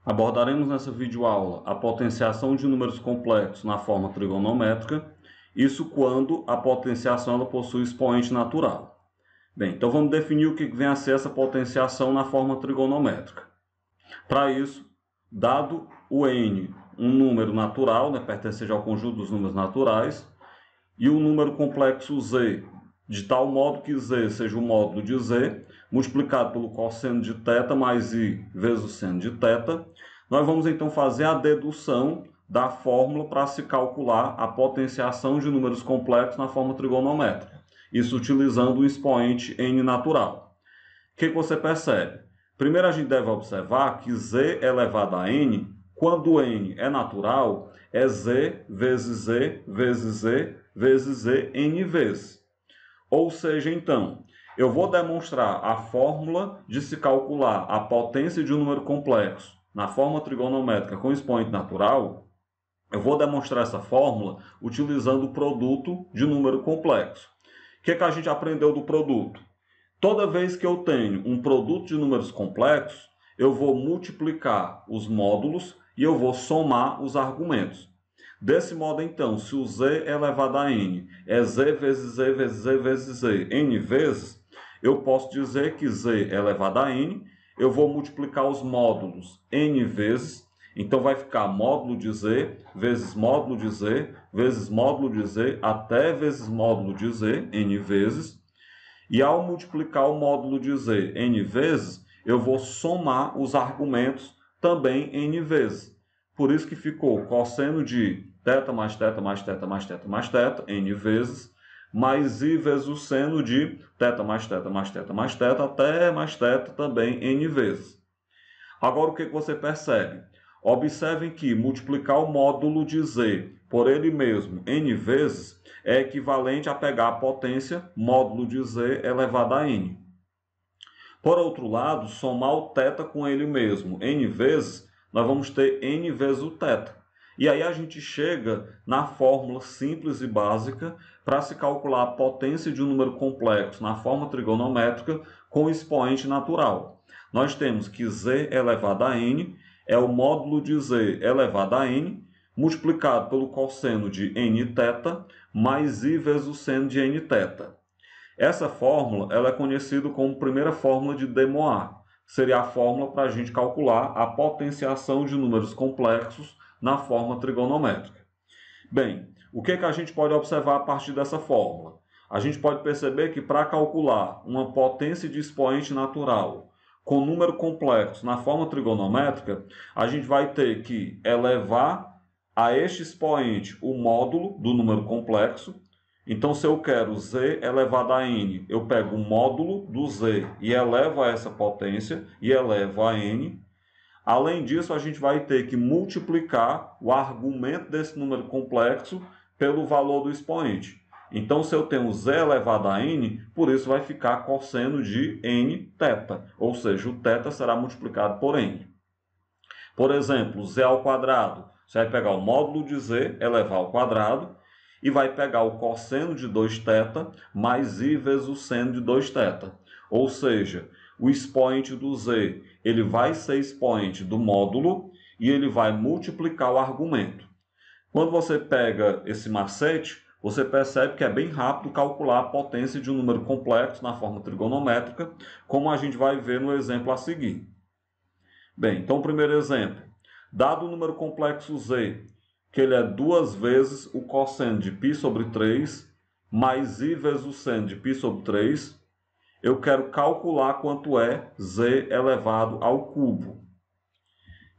Abordaremos nessa videoaula a potenciação de números complexos na forma trigonométrica, isso quando a potenciação ela possui expoente natural. Bem, então vamos definir o que vem a ser essa potenciação na forma trigonométrica. Para isso, dado o n um número natural, pertencente ao conjunto dos números naturais, e o número complexo z, de tal modo que z seja o módulo de z, multiplicado pelo cosseno de θ mais i vezes o seno de θ, nós vamos então fazer a dedução da fórmula para se calcular a potenciação de números complexos na forma trigonométrica. Isso utilizando o expoente n natural. O que você percebe? Primeiro a gente deve observar que z elevado a n, quando n é natural, é z vezes z vezes z vezes z n vezes. Ou seja, então, eu vou demonstrar a fórmula de se calcular a potência de um número complexo na forma trigonométrica com expoente natural. Eu vou demonstrar essa fórmula utilizando o produto de número complexo. O que a gente aprendeu do produto? Toda vez que eu tenho um produto de números complexos, eu vou multiplicar os módulos e eu vou somar os argumentos. Desse modo, então, se o z elevado a n é z vezes z vezes z vezes z n vezes, eu posso dizer que z elevado a n, eu vou multiplicar os módulos n vezes, então vai ficar módulo de z vezes módulo de z vezes módulo de z até vezes módulo de z, n vezes. E ao multiplicar o módulo de z n vezes, eu vou somar os argumentos também n vezes. Por isso que ficou cosseno de θ mais θ mais θ mais θ mais θ, n vezes, mais i vezes o seno de θ mais θ mais θ mais θ até mais θ também n vezes. Agora o que você percebe? Observem que multiplicar o módulo de z por ele mesmo n vezes é equivalente a pegar a potência módulo de z elevado a n. Por outro lado, somar o θ com ele mesmo n vezes, nós vamos ter n vezes o θ. E aí a gente chega na fórmula simples e básica para se calcular a potência de um número complexo na forma trigonométrica com expoente natural. Nós temos que z elevado a n é o módulo de z elevado a n multiplicado pelo cosseno de nθ mais i vezes o seno de nθ. Essa fórmula ela é conhecida como primeira fórmula de De Moivre. Seria a fórmula para a gente calcular a potenciação de números complexos na forma trigonométrica. Bem, o que a gente pode observar a partir dessa fórmula? A gente pode perceber que para calcular uma potência de expoente natural com número complexo na forma trigonométrica, a gente vai ter que elevar a este expoente o módulo do número complexo. Então, se eu quero z elevado a n, eu pego o módulo do z e elevo a essa potência e elevo a n. Além disso, a gente vai ter que multiplicar o argumento desse número complexo pelo valor do expoente. Então, se eu tenho z elevado a n, por isso vai ficar cosseno de nθ, ou seja, o θ será multiplicado por n. Por exemplo, z ao quadrado, você vai pegar o módulo de z, elevar ao quadrado, e vai pegar o cosseno de 2θ mais i vezes o seno de 2θ. Ou seja, o expoente do z ele vai ser expoente do módulo e ele vai multiplicar o argumento. Quando você pega esse macete, você percebe que é bem rápido calcular a potência de um número complexo na forma trigonométrica, como a gente vai ver no exemplo a seguir. Bem, então o primeiro exemplo. Dado o número complexo z, que ele é 2 vezes o cosseno de π sobre 3, mais i vezes o seno de π sobre 3, eu quero calcular quanto é z elevado ao cubo.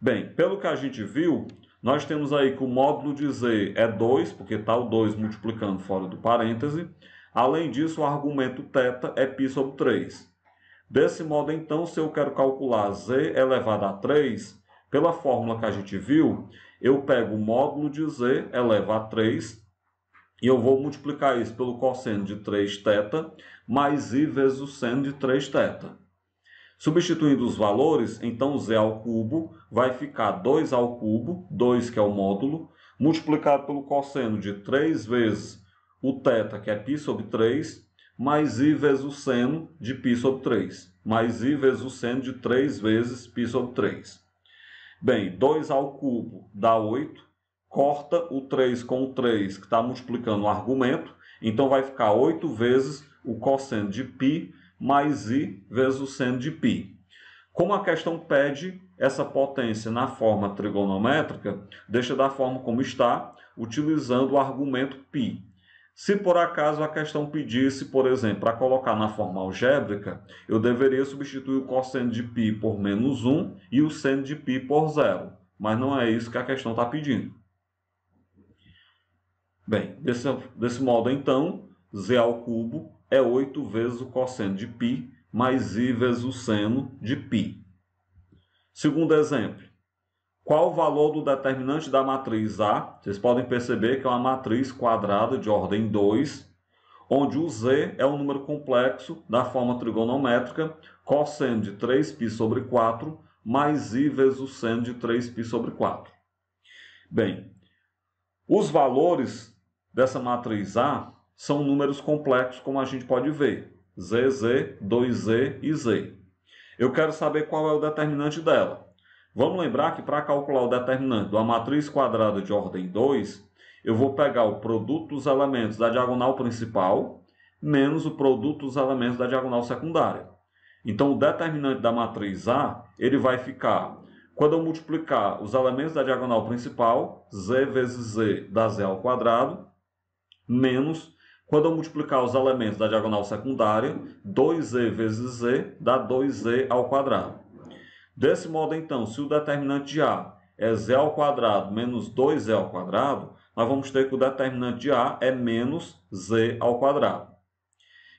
Bem, pelo que a gente viu, nós temos aí que o módulo de z é 2, porque está o 2 multiplicando fora do parêntese. Além disso, o argumento θ é π sobre 3. Desse modo, então, se eu quero calcular z elevado a 3, pela fórmula que a gente viu, eu pego o módulo de z, elevo a 3, e eu vou multiplicar isso pelo cosseno de 3θ, mais i vezes o seno de 3θ. Substituindo os valores, então z ao cubo vai ficar 2 ao cubo, 2 que é o módulo, multiplicado pelo cosseno de 3 vezes o θ, que é π sobre 3, mais i vezes o seno de π sobre 3, mais i vezes o seno de 3 vezes π sobre 3. Bem, 2 ao cubo dá 8. Corta o 3 com o 3, que está multiplicando o argumento. Então, vai ficar 8 vezes o cosseno de π mais i vezes o seno de π. Como a questão pede essa potência na forma trigonométrica, deixa da forma como está, utilizando o argumento π. Se por acaso a questão pedisse, por exemplo, para colocar na forma algébrica, eu deveria substituir o cosseno de π por menos 1 e o seno de π por 0. Mas não é isso que a questão está pedindo. Bem, desse modo, então, z ao cubo é 8 vezes o cosseno de π mais i vezes o seno de π. Segundo exemplo. Qual o valor do determinante da matriz A? Vocês podem perceber que é uma matriz quadrada de ordem 2, onde o z é um número complexo da forma trigonométrica, cosseno de 3π sobre 4, mais i vezes o seno de 3π sobre 4. Bem, os valores dessa matriz A são números complexos, como a gente pode ver. ZZ, 2z e z. Eu quero saber qual é o determinante dela. Vamos lembrar que para calcular o determinante de uma matriz quadrada de ordem 2, eu vou pegar o produto dos elementos da diagonal principal menos o produto dos elementos da diagonal secundária. Então, o determinante da matriz A, ele vai ficar, quando eu multiplicar os elementos da diagonal principal, z vezes z dá z ao quadrado, menos, quando eu multiplicar os elementos da diagonal secundária, 2z vezes z dá 2z ao quadrado. Desse modo, então, se o determinante de A é z ao quadrado menos 2z ao quadrado, nós vamos ter que o determinante de A é menos z ao quadrado.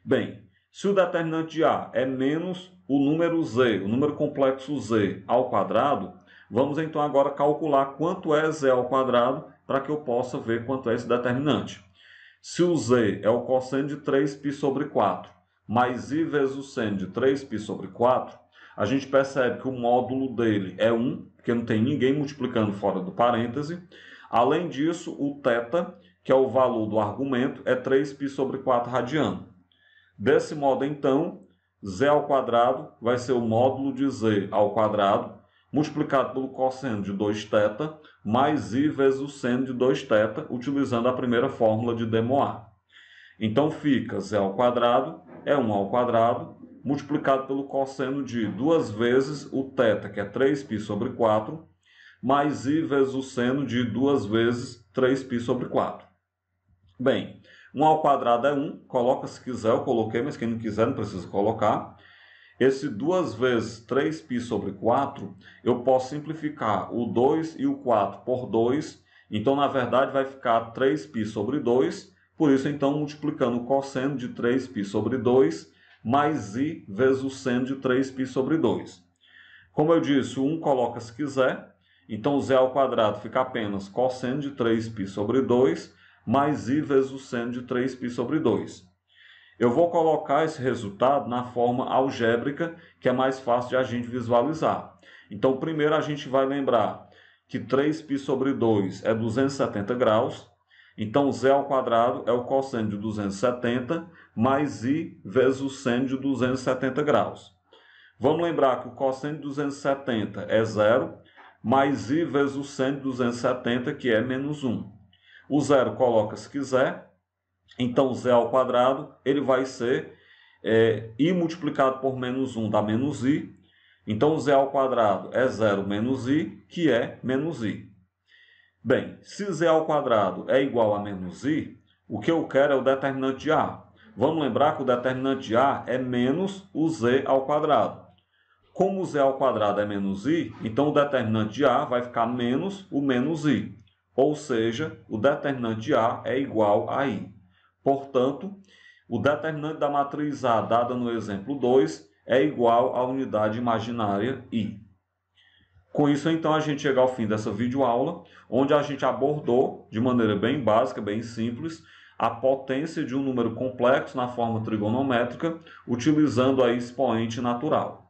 Bem, se o determinante de A é menos o número z, o número complexo z ao quadrado, vamos então agora calcular quanto é z ao quadrado para que eu possa ver quanto é esse determinante. Se o z é o cosseno de 3π sobre 4, mais i vezes o seno de 3π sobre 4, a gente percebe que o módulo dele é 1, porque não tem ninguém multiplicando fora do parêntese. Além disso, o θ, que é o valor do argumento, é 3π sobre 4 radiano. Desse modo, então, z ao quadrado vai ser o módulo de z ao quadrado, multiplicado pelo cosseno de 2θ, mais i vezes o seno de 2θ, utilizando a primeira fórmula de Demoivre. Então, fica z ao quadrado é 1 ao quadrado, multiplicado pelo cosseno de 2 vezes o θ, que é 3π sobre 4, mais i vezes o seno de 2 vezes 3π sobre 4. Bem, 1 ao quadrado é 1, coloca se quiser, eu coloquei, mas quem não quiser não precisa colocar. Esse 2 vezes 3π sobre 4, eu posso simplificar o 2 e o 4 por 2, então na verdade vai ficar 3π sobre 2, por isso então multiplicando o cosseno de 3π sobre 2, mais i vezes o seno de 3π sobre 2. Como eu disse, o 1 coloca se quiser, então z ao quadrado fica apenas cosseno de 3π sobre 2, mais i vezes o seno de 3π sobre 2. Eu vou colocar esse resultado na forma algébrica, que é mais fácil de a gente visualizar. Então, primeiro a gente vai lembrar que 3π sobre 2 é 270 graus. Então, z ao quadrado é o cosseno de 270, mais i vezes o seno de 270 graus. Vamos lembrar que o cosseno de 270 é 0, mais i vezes o seno de 270, que é menos 1. O 0 coloca se quiser, então z ao quadrado ele vai ser i multiplicado por menos 1 dá menos i. Então, z ao quadrado é 0 menos i, que é menos i. Bem, se z ao quadrado é igual a menos i, o que eu quero é o determinante de A. Vamos lembrar que o determinante de A é menos o z ao quadrado. Como o z ao quadrado é menos i, então o determinante de A vai ficar menos o menos i. Ou seja, o determinante de A é igual a i. Portanto, o determinante da matriz A dada no exemplo 2 é igual à unidade imaginária i. Com isso, então, a gente chega ao fim dessa videoaula, onde a gente abordou, de maneira bem básica, bem simples, a potência de um número complexo na forma trigonométrica, utilizando a expoente natural.